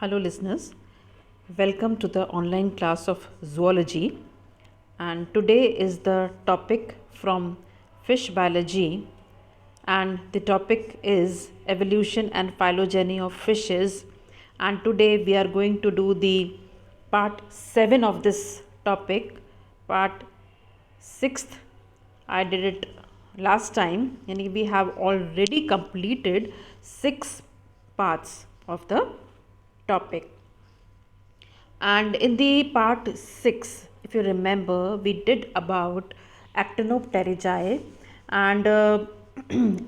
Hello, listeners. Welcome to the online class of zoology. And today is the topic from fish biology. And the topic is evolution and phylogeny of fishes. And today we are going to do the part 7 of this topic. Part 6th, I did it last time, and we have already completed 6 parts of the topic. And in the part 6, if you remember, we did about Actinopterygiae, and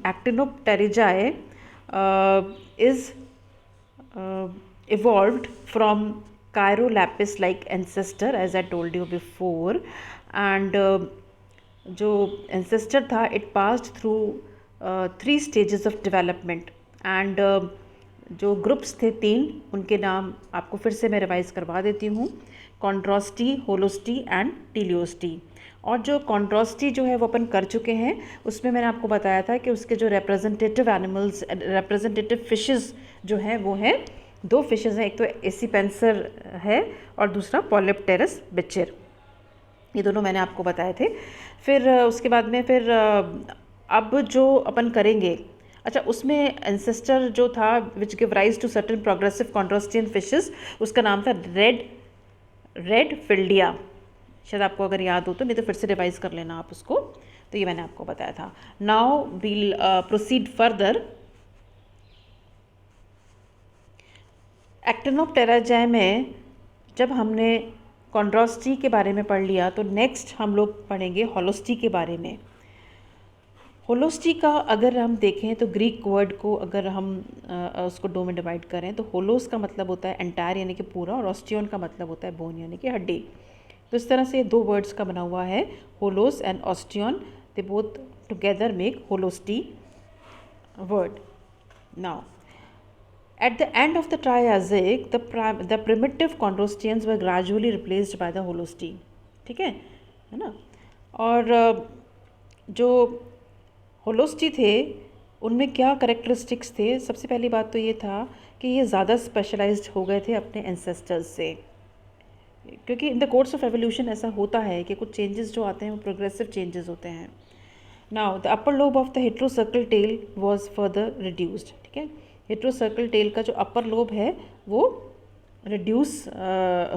Actinopterygiae is evolved from Chirolapis like ancestor, as I told you before. And जो ancestor था, it passed through 3 stages of development. And जो groups थे 3, उनके नाम आपको फिर से मैं रिवाइज करवा देती हूँ: कॉन्ड्रोस्टी, होलोस्टी एंड टीलियोस्टी. और जो कॉन्ड्रोस्टी जो है वो अपन कर चुके हैं, उसमें मैंने आपको बताया था कि उसके जो रिप्रेजेंटेटिव एनिमल्स, रिप्रेजेंटेटिव फिशेस जो हैं वो हैं 2 फिशेस हैं. एक तो एसीपेंसर है और दूसरा पॉलिप्टेरस बिच्चिर. ये दोनों मैंने आपको बताए थे. फिर उसके बाद में फिर अब जो अपन करेंगे, अच्छा, उसमें एंसेस्टर जो था which give rise to certain progressive chondrostean fishes, उसका नाम था रेड फिल्डिया. शायद आपको अगर याद हो तो, नहीं तो फिर से रिवाइज कर लेना आप उसको. तो ये मैंने आपको बताया था. Now will proceed further. Actinopterygii में जब हमने कॉन्ड्रोस्टी के बारे में पढ़ लिया, तो नेक्स्ट हम लोग पढ़ेंगे होलोस्टी के बारे में. होलोस्टी का अगर हम देखें तो ग्रीक वर्ड को अगर हम उसको 2 में डिवाइड करें तो होलोस का मतलब होता है एंटायर यानी कि पूरा, और ऑस्टियन का मतलब होता है बोन यानी कि हड्डी. तो इस तरह से ये 2 वर्ड्स का बना हुआ है, holos and ostean. They both together make Holostei word. Now at the end of the Triassic, the primitive chondrostians were gradually replaced by the Holosti. ठीक है ना. और जो होलोस्टी थे उनमें क्या करेक्टरिस्टिक्स थे? सबसे पहली बात तो ये था कि ये ज़्यादा स्पेशलाइज्ड हो गए थे अपने एंसेस्टर्स से, क्योंकि in the course of evolution ऐसा होता है कि कुछ चेंजेस जो आते हैं वो प्रोग्रेसिव चेंजेस होते हैं. Now the upper lobe of the heterocercal tail was further reduced. ठीक है, हेट्रोसर्कल टेल का जो अपर लोब है वो रिड्यूस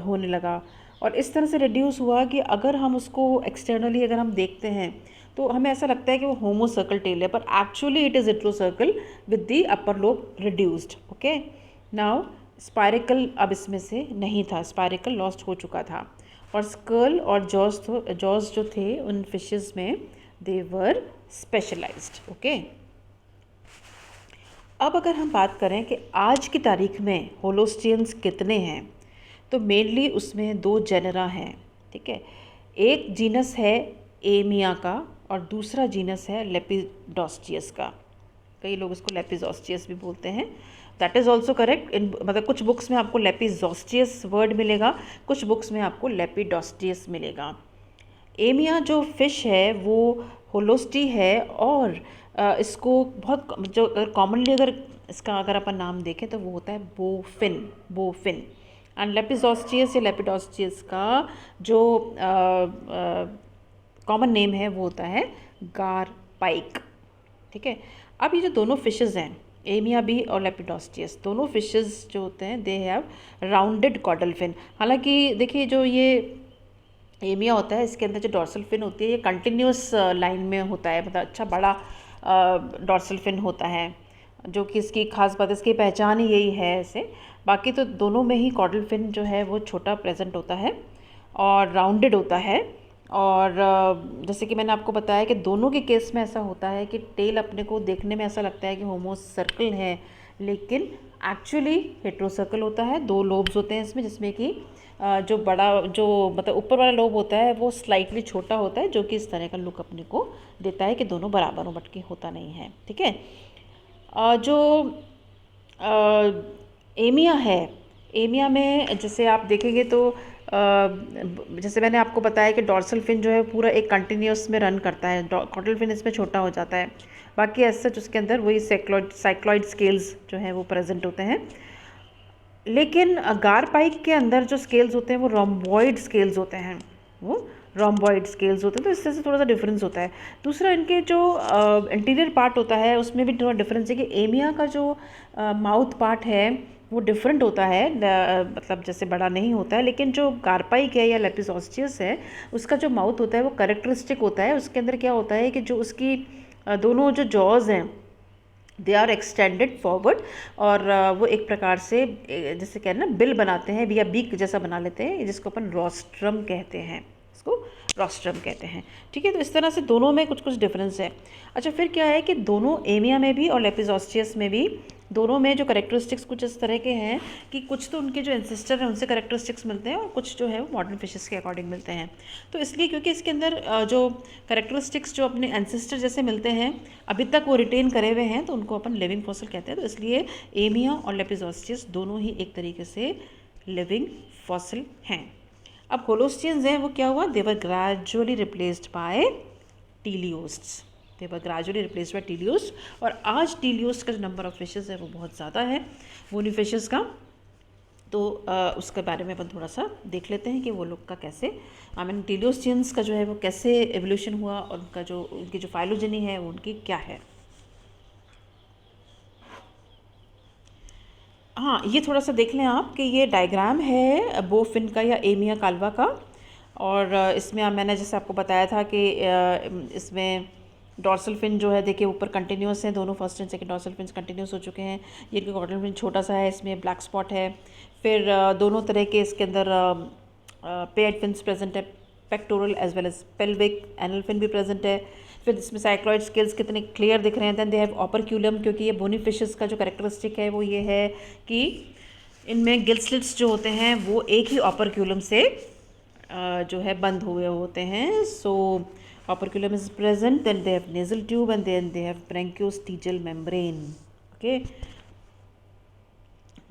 होने लगा. और इस तरह से रिड्यूस हुआ कि अगर हम उसको एक्सटर्नली अगर हम देखते हैं तो हमें ऐसा लगता है कि वो होमोसर्कल टेल है, पर actually it is heterocercal with the upper lobe reduced. Okay, now स्पायरिकल अब इसमें से नहीं था, स्पायरिकल लॉस्ट हो चुका था. और स्कल और जॉज जो थे उन फिशेस में दे वर स्पेशलाइज्ड. ओके, अब अगर हम बात करें कि आज की तारीख में होलोस्टियंस कितने हैं, तो मेनली उसमें 2 जेनरा हैं. ठीक है, एक जीनस है एमिया का और दूसरा जीनस है लेपिडोस्टियस का. कई लोग इसको लेपिजोस्टियस भी बोलते हैं. That is also correct. मतलब कुछ बुक्स में आपको लेपिजोस्टियस वर्ड मिलेगा, कुछ बुक्स में आपको लेपिडोस्टियस मिलेगा. एमिया जो फिश है वो होलोस्टी है, और इसको बहुत जो अगर कॉमनली अगर इसका अगर अपन नाम देखें तो वो होता है बोफिन. एंड लेपिजोस्टियस या लेपिडोस्टियस का जो कॉमन नेम है वो होता है गारपाइक. ठीक है, अब ये जो दोनों फिशेस हैं, एमिया भी और लेपिडोस्टियस, दोनों फिशेस जो होते हैं they have rounded caudal fin. हालांकि देखिए जो ये एमिया होता है इसके अंदर जो डॉर्सल फिन होती है ये कंटिन्यूस लाइन में होता है, मतलब अच्छा बड़ा डॉर्सल फिन होता है, जो कि इसकी खास बात, इसकी पहचान ही यही है ऐसे. बाकी तो दोनों में ही कॉडल फिन जो है वो छोटा प्रेजेंट होता है और राउंडेड होता है. और जैसे कि मैंने आपको बताया कि दोनों के केस में ऐसा होता है कि टेल अपने को देखने में ऐसा लगता है कि होमोसर्कल है, लेकिन एक्चुअली हेट्रोसर्कल होता है. 2 लोब्स होते हैं इसमें, जिसमें कि जो बड़ा जो मतलब ऊपर वाला लोब होता है वो स्लाइटली छोटा होता है, जो कि इस तरह का लुक अपने को देता है कि दोनों बराबर बट के होता नहीं है. ठीक है, जो एमिया है, एमिया में जैसे आप देखेंगे तो जैसे मैंने आपको बताया कि डॉर्सल फिन जो है पूरा एक कंटिन्यूस में रन करता है, कॉटल फिन इसमें छोटा हो जाता है. बाकी ऐसा उसके अंदर वही साइक्लॉइड स्केल्स जो हैं वो प्रेजेंट होते हैं. लेकिन गारपाइक के अंदर जो स्केल्स होते हैं वो रोम्बॉइड स्केल्स होते हैं, वो रोम्बॉइड स्केल्स होते हैं, तो इससे से थोड़ा सा डिफरेंस होता है। दूसरा, इनके जो इंटीरियर पार्ट होता है उसमें भी थोड़ा डिफरेंस है कि एमिया का जो माउथ पार्ट है वो डिफरेंट होता है, मतलब जैसे बड़ा नहीं होता है, लेकिन जो गारपाइक है या लेपिसॉस्टियस है उसका जो माउथ होता है वो करेक्टरिस्टिक होता है। उसके अंदर क्या होता है कि जो उसकी दोनों जो जॉज हैं दे आर एक्सटेंडेड फॉरवर्ड, और वो एक प्रकार से जैसे क्या है ना बिल बनाते हैं या बीक जैसा बना लेते हैं, जिसको अपन रोस्ट्रम कहते हैं, इसको रोस्ट्रम कहते हैं। ठीक है, तो इस तरह से दोनों में कुछ कुछ डिफरेंस है। अच्छा, फिर क्या है कि दोनों एमिया में भी और लेपिसॉस्टियस में भी दोनों में जो करेक्टरिस्टिक्स कुछ इस तरह के हैं कि कुछ तो उनके जो एंसेस्टर हैं उनसे करेक्टरिस्टिक्स मिलते हैं और कुछ जो है वो मॉडर्न फिशेस के अकॉर्डिंग मिलते हैं। तो इसलिए क्योंकि इसके अंदर जो करेक्टरिस्टिक्स जो अपने एंसेस्टर जैसे मिलते हैं अभी तक वो रिटेन करे हुए हैं, तो उनको अपन लिविंग फॉसिल कहते हैं। तो इसलिए एमिया और लेपिसॉस्टियस दोनों ही एक तरीके से लिविंग फॉसिल हैं। अब होलोस्टियंस हैं, वो क्या हुआ, they were gradually replaced by teleosts, they were gradually replaced by teleost. और आज टीलियोस्ट का जो नंबर ऑफ फिशेस है वो बहुत ज़्यादा है बोनी फिशेस का। तो उसके बारे में अपन थोड़ा सा देख लेते हैं कि वो लोग का कैसे, आई मीन टीलियोस्टियंस का जो है वो कैसे एवोल्यूशन हुआ और उनका जो उनकी जो फाइलोजेनी है वो उनकी क्या है। हाँ, ये थोड़ा सा देख लें आप कि ये डायग्राम है बोफिन का या एमिया काल्वा का। और इसमें मैंने जैसे आपको बताया था कि इसमें डॉर्सल फिन जो है देखिए ऊपर कंटिन्यूस है, दोनों first and second dorsal fins continuous हो चुके हैं। ये इनका कॉटल फिन छोटा सा है, इसमें ब्लैक स्पॉट है। फिर दोनों तरह के इसके अंदर पेयर्ड फिन्स प्रेजेंट है, pectoral as well as pelvic, anal fin भी प्रेजेंट है। फिर इसमें साइक्लॉइड स्केल्स कितने क्लियर दिख रहे हैं। देन दे हैव ऑपरक्यूलम, क्योंकि ये बोनी फिशेस का जो कैरेक्टरिस्टिक है वो ये है कि इनमें गिल स्लिट्स जो होते हैं वो एक ही ऑपरक्यूलम से जो है बंद हुए होते हैं। सो operculum is present, then they have nasal tube, and then they have branchiostegial membrane. Okay,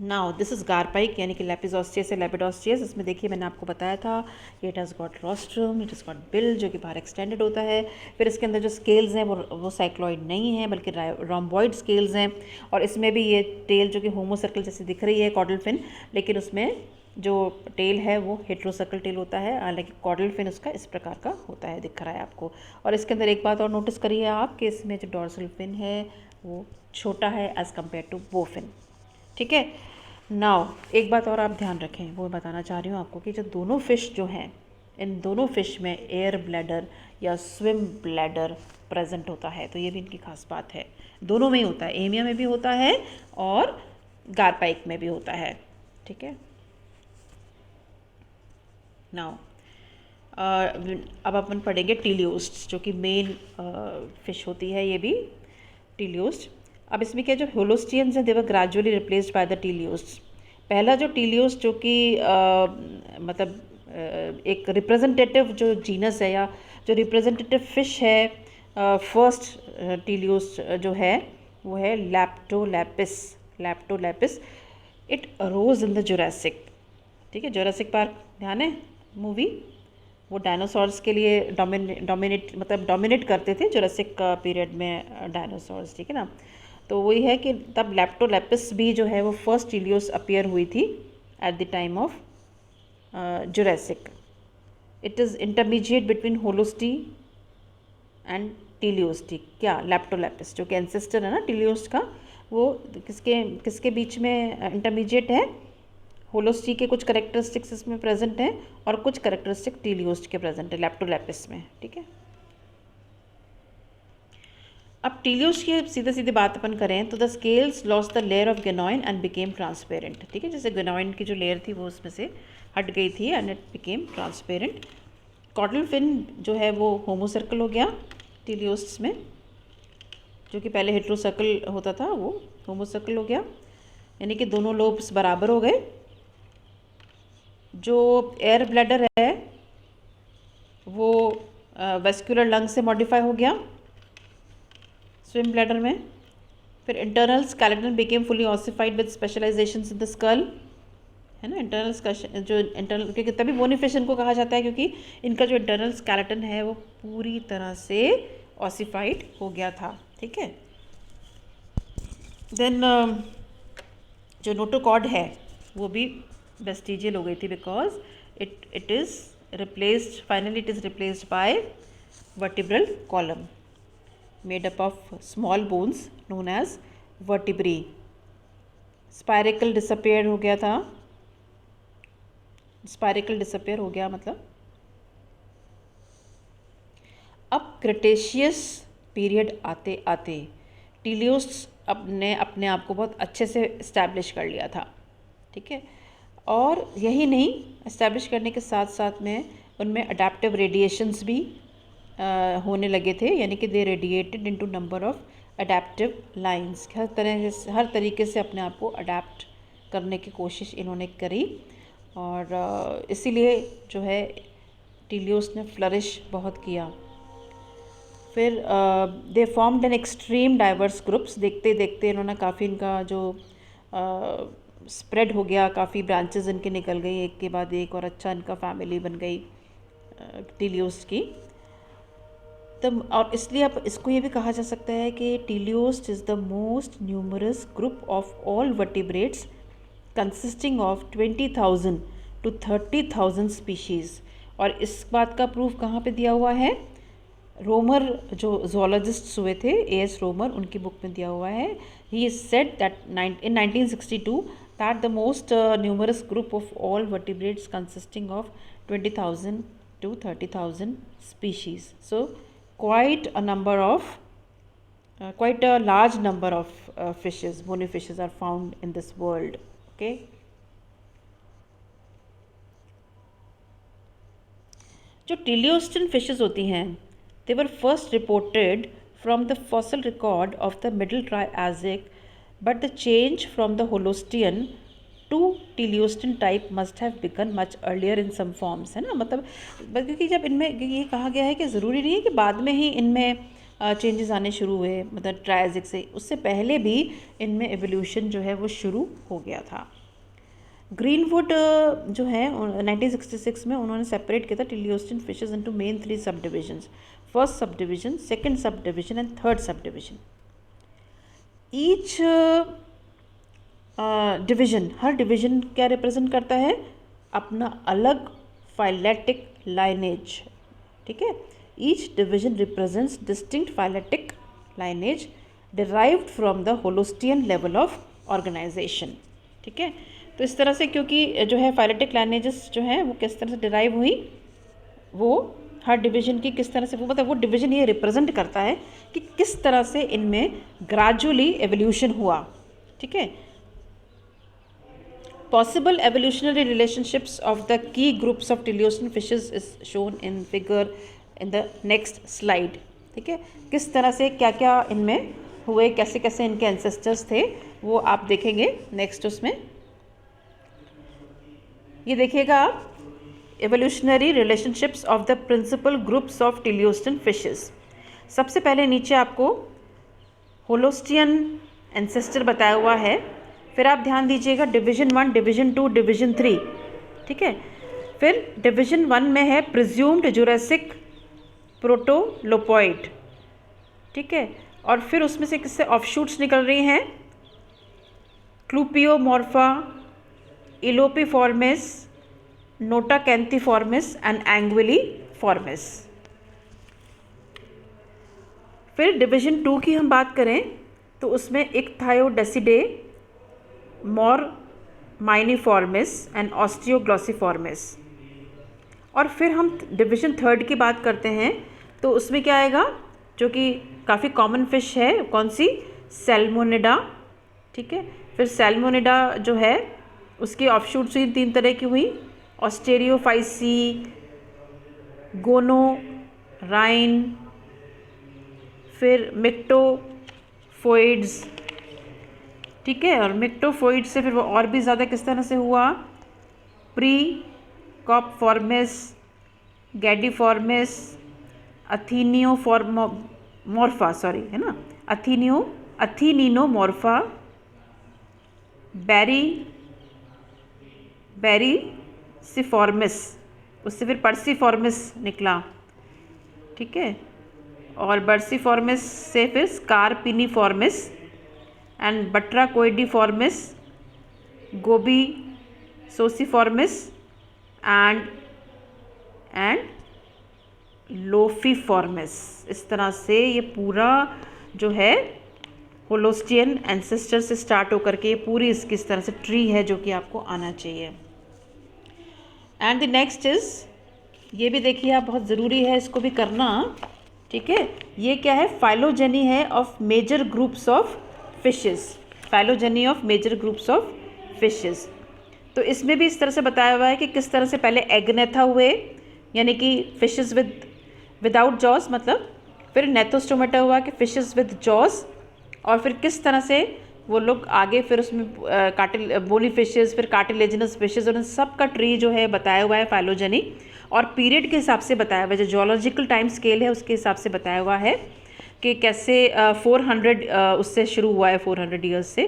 now this is garpike यानी कि लेपिसॉस्टियस या लेपिडोस्टियस। इसमें देखिए मैंने आपको बताया था कि it has got rostrum, it has got bill जो कि बाहर एक्सटेंडेड होता है। फिर इसके अंदर जो स्केल्स हैं वो साइक्लॉइड नहीं है बल्कि रोम्बॉइड स्केल्स हैं। और इसमें भी ये टेल जो कि होमोसर्कल जैसी दिख रही है कॉडल फिन, लेकिन उसमें जो टेल है वो हेट्रोसर्कल टेल होता है, हालांकि कॉडल फिन उसका इस प्रकार का होता है, दिख रहा है आपको। और इसके अंदर एक बात और नोटिस करिए आप कि इसमें जो डॉर्सल फिन है वो छोटा है एज़ कम्पेयर टू बोफिन। ठीक है, नाउ एक बात और आप ध्यान रखें, वो बताना चाह रही हूँ आपको कि जो दोनों फिश जो हैं इन दोनों फिश में एयर ब्लैडर या स्विम ब्लैडर प्रेजेंट होता है। तो ये भी इनकी खास बात है, दोनों में ही होता है, एमिया में भी होता है और गारपाइक में भी होता है। ठीक है, नाउ अब अपन पढ़ेंगे टीलियोस्ट जो कि मेन फिश होती है, ये भी टीलियोस्ट। अब इसमें क्या जो होलोस्टियंस हैं they were gradually replaced by the teleost. पहला जो टीलियोस्ट जो कि मतलब एक रिप्रेजेंटेटिव जो जीनस है या जो रिप्रेजेंटेटिव फिश है फर्स्ट टीलियोस्ट जो है वो है Leptolepis. Leptolepis it arose in the Jurassic. ठीक है, जुरासिक पार्क ध्यान है मूवी, वो डायनासोर्स के लिए डोमिनेट करते थे जुरासिक पीरियड में डायनासोर्स। ठीक है ना, तो वही है कि तब लैप्टोलैपिस भी जो है वो फर्स्ट टीलियोस अपीयर हुई थी at the time of Jurassic. It is intermediate between Holostei and Teleostei. क्या, लैप्टोलैपिस जो कि एंसेस्टर है ना टीलियोस्ट का, वो किसके किसके बीच में इंटरमीडिएट है, होलोस्टी के कुछ करेक्टरिस्टिक्स इसमें प्रेजेंट हैं और कुछ करेक्टरिस्टिक टीलियोस्ट के प्रेजेंट है लैप्टोलैपिस में। ठीक है, अब टीलियोस्ट की सीधे सीधे बात अपन करें तो the scales lost the layer of ganoine and became transparent. ठीक है, जैसे गेनोइन की जो लेयर थी वो उसमें से हट गई थी and it became transparent. Caudal fin जो है वो होमोसर्कल हो गया टीलियोस्ट्स में, जो कि पहले हेट्रोसर्कल होता था वो होमोसर्कल हो गया, यानी कि दोनों लोब्स बराबर हो गए। जो एयर ब्लैडर है वो वेस्कुलर लंग से मॉडिफाई हो गया स्विम ब्लैडर में। फिर internal skeleton became fully ossified with specialisations in the skull, है ना। इंटरनल जो इंटरनल, क्योंकि तभी बोनी फिश इनको कहा जाता है क्योंकि इनका जो इंटरनल स्केलेटन है वो पूरी तरह से ऑसिफाइड हो गया था। ठीक है, देन जो नोटोकॉर्ड है वो भी वेस्टिजियल हो गई थी, because it is replaced, finally it is replaced by vertebral column made up of small bones known as vertebrae. Spiracle disappear हो गया था, स्पायरिकल डिसअपेयर हो गया मतलब। अब क्रिटेशियस पीरियड आते आते टीलियोस्ट अपने आप को बहुत अच्छे से इस्टेब्लिश कर लिया था, ठीक है। और यही नहीं, इस्टेब्लिश करने के साथ साथ में उनमें अडेप्टिव रेडिएशंस भी होने लगे थे, यानी कि they radiated into number of adaptive lines. हर तरीके से अपने आप को अडेप्ट करने की कोशिश इन्होंने करी, और इसीलिए जो है टीलियोस्ट ने फ्लरिश बहुत किया। फिर दे formed an extreme diverse groups. देखते देखते इन्होंने काफ़ी, इनका जो स्प्रेड हो गया, काफ़ी ब्रांचेस इनके निकल गई एक के बाद एक, और अच्छा इनका फैमिली बन गई टीलियोस्ट की। तब और इसलिए अब इसको ये भी कहा जा सकता है कि teleost is the most numerous group of all vertebrates consisting of 20,000 to 30,000 species. और इस बात का प्रूफ कहाँ पे दिया हुआ है? रोमर जो जोलॉजिस्ट्स हुए थे, A.S. रोमर, उनकी बुक में दिया हुआ है। He said that in 1962 that the most numerous group of all vertebrates consisting of 20,000 to 30,000 species. So quite a large number of fishes, bony fishes are found in this world. Okay. जो टीलियोस्टन fishes होती हैं, they were first reported from the fossil record of the Middle Triassic, but the change from the Holocene to Teleostean type must have begun much earlier in some forms, है ना। मतलब क्योंकि जब इनमें ये कहा गया है कि ज़रूरी नहीं है कि बाद में ही इनमें चेंजेस आने शुरू हुए, मतलब ट्रायसिक से, उससे पहले भी इनमें एवोल्यूशन जो है वो शुरू हो गया था। ग्रीनवुड जो है 1966 में उन्होंने सेपरेट किया था टीलियोस्टन fishes into main 3 subdivisions, first subdivision, second subdivision and third subdivision. Each division, हर डिवीजन क्या रिप्रेजेंट करता है? अपना अलग फाइलेटिक लाइनेज, ठीक है। Each division represents distinct phyletic lineage derived from the holostean level of organisation, ठीक है। तो इस तरह से, क्योंकि जो है फाइलेटिक लाइनेजेस जो हैं वो किस तरह से डिराइव हुई, वो हर डिवीजन की किस तरह से, वो मतलब वो डिवीजन ये रिप्रेजेंट करता है कि किस तरह से इनमें ग्रेजुअली एवोल्यूशन हुआ, ठीक है। Possible evolutionary relationships of the key groups of teleostean fishes is shown in figure in the next slide, ठीक है। किस तरह से क्या क्या इनमें हुए, कैसे कैसे इनके एंसेस्टर्स थे, वो आप देखेंगे नेक्स्ट उसमें। ये देखिएगा आप, evolutionary relationships of the principal groups of teleostean fishes. सबसे पहले नीचे आपको होलोस्टियन एंसेस्टर बताया हुआ है, फिर आप ध्यान दीजिएगा डिवीजन 1, डिवीजन 2, डिवीजन 3, ठीक है। फिर डिवीजन 1 में है प्रिज्यूम्ड जुरासिक प्रोटोलोपॉइड, ठीक है। और फिर उसमें से किससे ऑफशूट्स निकल रही हैं? क्लूपियोमॉर्फा, इलोपिफॉर्मिस, नोटाकैंथीफॉर्मिस एंड एंग्विलीफॉर्मिस। फिर डिवीजन 2 की हम बात करें तो उसमें इक्थायोडेसिडे, मोरमाइनिफॉर्मिस एंड ऑस्टियोग्लॉसिफॉर्मिस। और फिर हम डिवीजन 3 की बात करते हैं तो उसमें क्या आएगा, जो कि काफ़ी कॉमन फिश है, कौन सी? सैल्मोनिडा, ठीक है। फिर सैल्मोनिडा जो है उसकी ऑफशूट्स हुई 3 तरह की हुई, ऑस्टेरियोफाइसी, गोनोराइन, फिर मिक्टोफोइड्स, ठीक है। और मिक्टोफोइड से फिर वो और भी ज़्यादा किस तरह से हुआ? प्री कॉपफॉर्मिस, गैडीफॉर्मिस, अथीनियोमॉर्फा, सॉरी, है ना, अथीनिनोमॉर्फा, बेरीसिफॉर्मिस, उससे फिर पर्सिफॉर्मिस निकला, ठीक है। और बर्सिफॉर्मिस से फिर स्कारपिनीफॉर्मिस एंड बट्राकोइडीफॉर्मिस, गोबी सोसिफॉर्मिस एंड लोफीफॉर्मिस। इस तरह से ये पूरा जो है होलोस्टियन एंसेस्टर से स्टार्ट होकर के ये पूरी इसकी इस तरह से ट्री है जो कि आपको आना चाहिए। एंड द नेक्स्ट इज़, ये भी देखिए आप, बहुत ज़रूरी है इसको भी करना, ठीक है। ये क्या है? फाइलोजेनी है of major groups of fishes. Phylogeny of major groups of fishes. तो इसमें भी इस तरह से बताया हुआ है कि किस तरह से पहले एगनेथा हुए, यानी कि फिशेस विदाउट जॉस, मतलब फिर नेथोस्टोमेटा हुआ कि फिशेस विद जॉस, और फिर किस तरह से वो लोग आगे फिर उसमें बोनी फिशेस, फिर कार्टिलेजिनस फिशेस, और इन सब का ट्री जो है बताया हुआ है फाइलोजेनी, और पीरियड के हिसाब से बताया हुआ है, जो जियोलॉजिकल टाइम स्केल है उसके हिसाब से बताया हुआ है कि कैसे 400 उससे शुरू हुआ है, 400 ईयर्स से।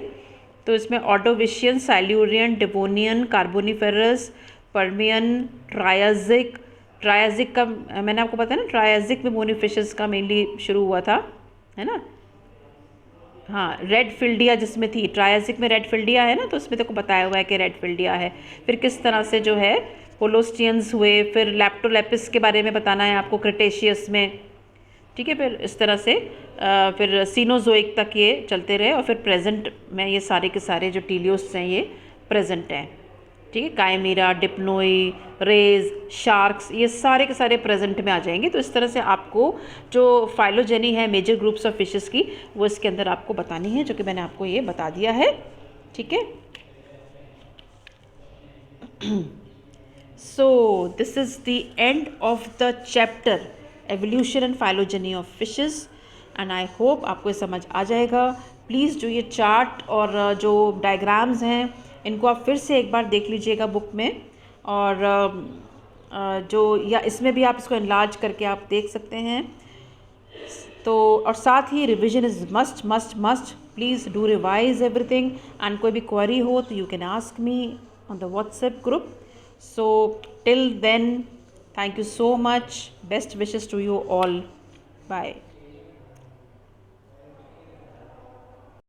तो इसमें ऑर्डोविशियन, साइल्यूरियन, डिवोनियन, कार्बोनिफेरस, पर्मियन, ट्रायाजिक का मैंने आपको बताया ना, ट्रायाजिक में बोनी फिशेस का मेनली शुरू हुआ था, है ना। हाँ, रेड फिल्डिया जिसमें थी, ट्रायाजिक में रेड फिल्डिया है ना, तो उसमें तो बताया हुआ है कि रेड फिल्डिया है। फिर किस तरह से जो है होलोस्टियंस हुए, फिर लैप्टोलेपिस के बारे में बताना है आपको, क्रिटेशियस में, ठीक है। फिर इस तरह से फिर सीनोजोइक तक ये चलते रहे, और फिर प्रेजेंट में ये सारे के सारे जो टीलियोस हैं ये प्रेजेंट हैं, ठीक है। काइमेरा, डिप्नोई, रेज, शार्क्स, ये सारे के सारे प्रेजेंट में आ जाएंगे। तो इस तरह से आपको जो फाइलोजेनी है मेजर ग्रुप्स ऑफ फिशेस की, वो इसके अंदर आपको बतानी है, जो कि मैंने आपको ये बता दिया है, ठीक है। So this is the end of the chapter evolution and phylogeny of fishes, and I hope आपको ये समझ आ जाएगा। प्लीज़ जो ये चार्ट और जो डायग्राम्स हैं इनको आप फिर से एक बार देख लीजिएगा बुक में, और जो या इसमें भी आप इसको एनलार्ज करके आप देख सकते हैं। तो और साथ ही revision is must must must. Please do revise everything, and कोई भी क्वेरी हो तो you can ask me on the WhatsApp group. So till then, thank you so much. Best wishes to you all. Bye.